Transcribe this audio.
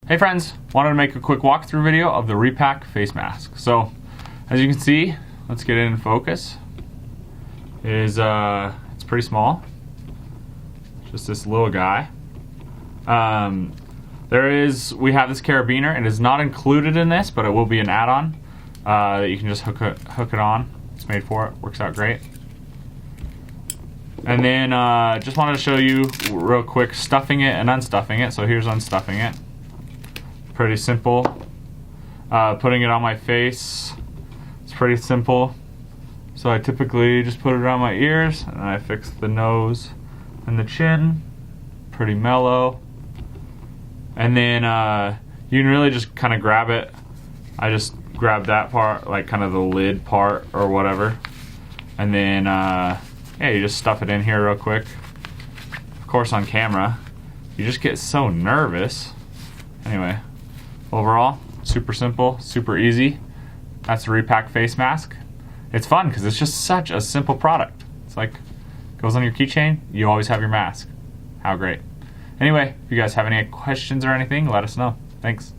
Hey friends, wanted to make a quick walkthrough video of the repack face mask. So, as you can see, let's get it in focus. It's pretty small, just this little guy. We have this carabiner, and it's not included in this, but it will be an add-on that you can just hook it on. It's made for it, works out great. And then just wanted to show you real quick stuffing it and unstuffing it. So here's unstuffing it. Pretty simple. Putting it on my face, it's pretty simple. So I typically just put it around my ears, and I fix the nose and the chin. Pretty mellow. And then you can really just kind of grab it. I just grab that part, like kind of the lid part or whatever. And then yeah, you just stuff it in here real quick. Of course, on camera, you just get so nervous. Anyway, overall, super simple, super easy. That's the repack face mask. It's fun because it's just such a simple product. It's like, goes on your keychain, you always have your mask. How great. Anyway, if you guys have any questions or anything, let us know. Thanks.